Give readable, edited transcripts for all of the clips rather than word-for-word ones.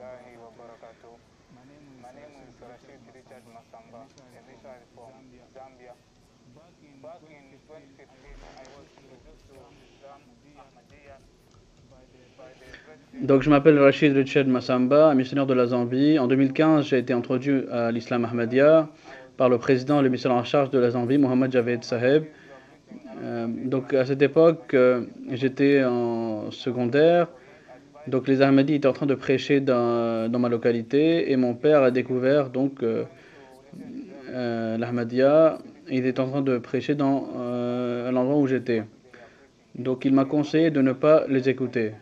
rahmatullahi wa barakatuh. My name is Rashid Richard Masamba, initially from Zambia. Back in 2015, I was introduced to Islam Ahmadiyya by the President. Donc je m'appelle Rashid Richard Massamba, un missionnaire de la Zambie. En 2015, j'ai été introduit à l'islam Ahmadiyya par le président et le missionnaire en charge de la Zambie, Mohamed Javed Saheb. Donc à cette époque, j'étais en secondaire. Donc les Ahmadis étaient en train de prêcher dans ma localité et mon père a découvert donc l'Ahmadiyya. Il était en train de prêcher dans l'endroit où j'étais. Donc il m'a conseillé de ne pas les écouter.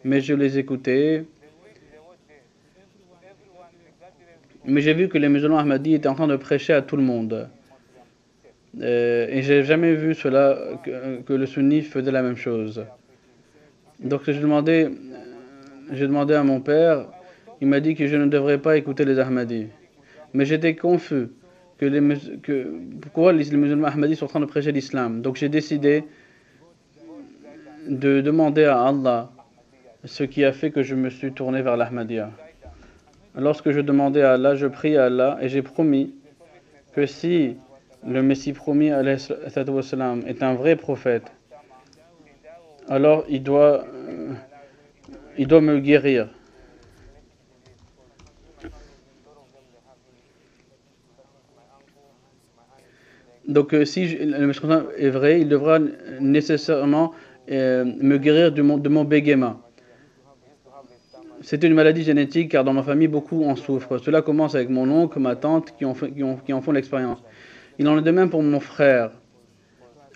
Mais je les écoutais. Mais j'ai vu que les musulmans Ahmadis étaient en train de prêcher à tout le monde. Et j'ai jamais vu cela, que le sunni faisait la même chose. Donc j'ai demandé à mon père, il m'a dit que je ne devrais pas écouter les Ahmadis. Mais j'étais confus. Pourquoi les musulmans Ahmadis sont en train de prêcher l'islam. Donc j'ai décidé de demander à Allah ce qui a fait que je me suis tourné vers l'Ahmadiyya. Lorsque je demandais à Allah, je prie à Allah et j'ai promis que si le Messie promis est un vrai prophète, alors il doit me guérir. Donc si le Messie est vrai, il devra nécessairement me guérir de mon bégaiement. C'est une maladie génétique car dans ma famille beaucoup en souffrent. Cela commence avec mon oncle, ma tante qui en font l'expérience. Il en est de même pour mon frère.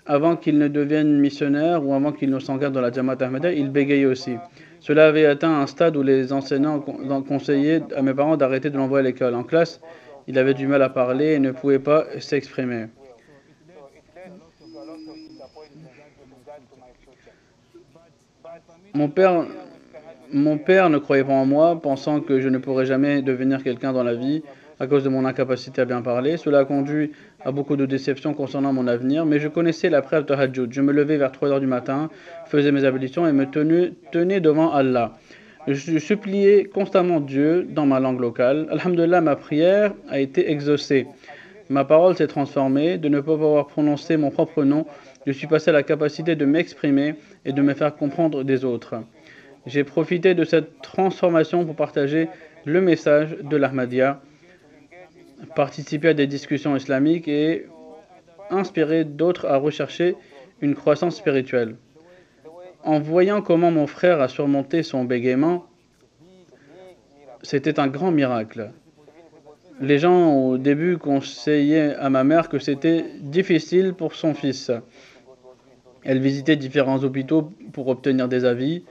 Avant qu'il ne devienne missionnaire ou avant qu'il ne s'engage dans la Jamaat Ahmadiyya, il bégayait aussi. Cela avait atteint un stade où les enseignants conseillaient à mes parents d'arrêter de l'envoyer à l'école. En classe, il avait du mal à parler et ne pouvait pas s'exprimer. Mon père ne croyait pas en moi, pensant que je ne pourrais jamais devenir quelqu'un dans la vie à cause de mon incapacité à bien parler. Cela a conduit à beaucoup de déceptions concernant mon avenir, mais je connaissais la prière de Tahajjud. Je me levais vers 3 heures du matin, faisais mes ablutions et me tenais devant Allah. Je suppliais constamment Dieu dans ma langue locale. Alhamdulillah, ma prière a été exaucée. Ma parole s'est transformée. De ne pas pouvoir prononcer mon propre nom, je suis passé à la capacité de m'exprimer et de me faire comprendre des autres. J'ai profité de cette transformation pour partager le message de l'Ahmadiyya, participer à des discussions islamiques et inspirer d'autres à rechercher une croissance spirituelle. En voyant comment mon frère a surmonté son bégaiement, c'était un grand miracle. Les gens au début conseillaient à ma mère que c'était difficile pour son fils. Elle visitait différents hôpitaux pour obtenir des avis.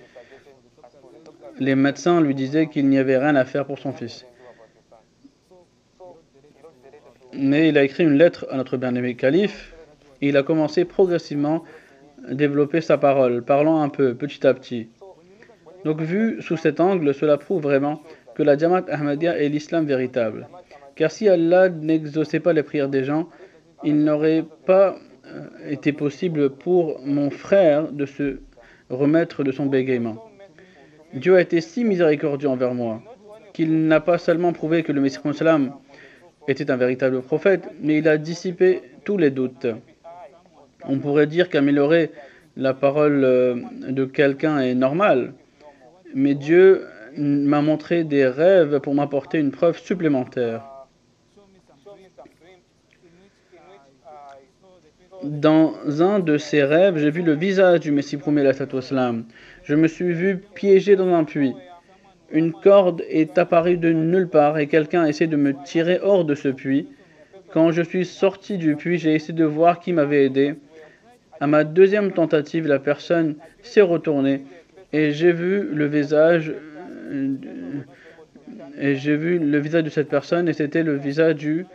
Les médecins lui disaient qu'il n'y avait rien à faire pour son fils. Mais il a écrit une lettre à notre bien-aimé calife et il a commencé progressivement à développer sa parole, parlant un peu, petit à petit. Donc vu sous cet angle, cela prouve vraiment que la Jamaat Ahmadiyya est l'islam véritable. Car si Allah n'exauçait pas les prières des gens, il n'aurait pas été possible pour mon frère de se remettre de son bégaiement. Dieu a été si miséricordieux envers moi qu'il n'a pas seulement prouvé que le Messie était un véritable prophète, mais il a dissipé tous les doutes. On pourrait dire qu'améliorer la parole de quelqu'un est normal, mais Dieu m'a montré des rêves pour m'apporter une preuve supplémentaire. Dans un de ces rêves, j'ai vu le visage du Messie promis. Je me suis vu piégé dans un puits. Une corde est apparue de nulle part et quelqu'un essaie de me tirer hors de ce puits. Quand je suis sorti du puits, j'ai essayé de voir qui m'avait aidé. À ma deuxième tentative, la personne s'est retournée et j'ai vu le visage de cette personne et c'était le visage du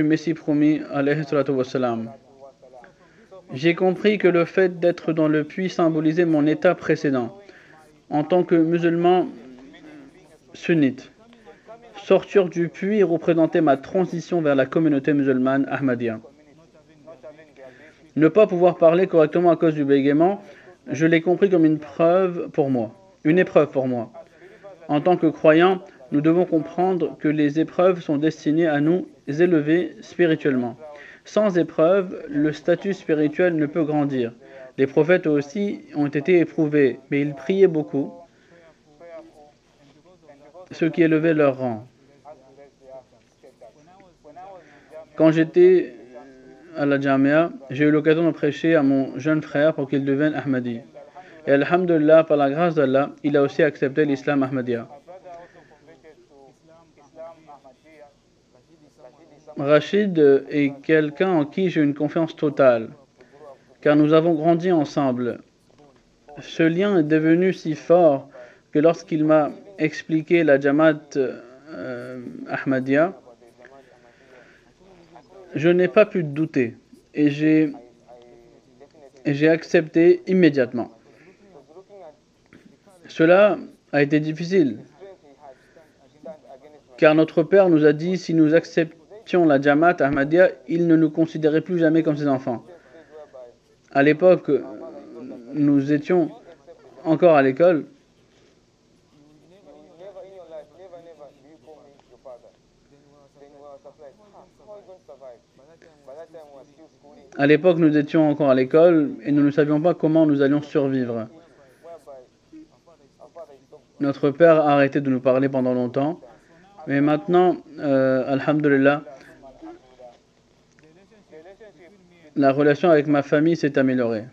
Messie promis, alayhi salatu wassalam. J'ai compris que le fait d'être dans le puits symbolisait mon état précédent en tant que musulman sunnite. Sortir du puits représentait ma transition vers la communauté musulmane Ahmadiyya. Ne pas pouvoir parler correctement à cause du bégaiement je l'ai compris comme une preuve pour moi, une épreuve pour moi. En tant que croyants, nous devons comprendre que les épreuves sont destinées à nous élever spirituellement. Sans épreuve, le statut spirituel ne peut grandir. Les prophètes aussi ont été éprouvés, mais ils priaient beaucoup, ce qui élevait leur rang. Quand j'étais à la Jamia, j'ai eu l'occasion de prêcher à mon jeune frère pour qu'il devienne Ahmadi. Et alhamdulillah, par la grâce d'Allah, il a aussi accepté l'islam Ahmadiyya. Rachid est quelqu'un en qui j'ai une confiance totale, car nous avons grandi ensemble. Ce lien est devenu si fort que lorsqu'il m'a expliqué la Jamaat Ahmadiyya, je n'ai pas pu douter et j'ai accepté immédiatement. Cela a été difficile, car notre père nous a dit si nous acceptions la Jamaat Ahmadiyya, il ne nous considérait plus jamais comme ses enfants. À l'époque, nous étions encore à l'école. À l'époque, nous étions encore à l'école et nous ne savions pas comment nous allions survivre. Notre père a arrêté de nous parler pendant longtemps, mais maintenant, alhamdulillah, la relation avec ma famille s'est améliorée.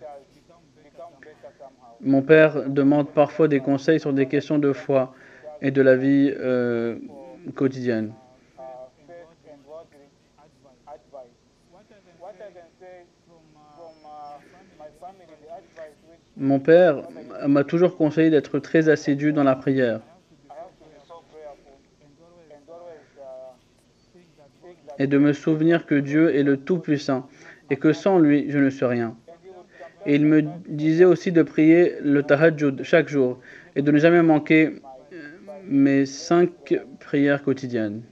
Mon père demande parfois des conseils sur des questions de foi et de la vie quotidienne. Mon père m'a toujours conseillé d'être très assidu dans la prière et de me souvenir que Dieu est le Tout-Puissant et que sans lui, je ne suis rien. Et il me disait aussi de prier le tahajjud chaque jour et de ne jamais manquer mes 5 prières quotidiennes.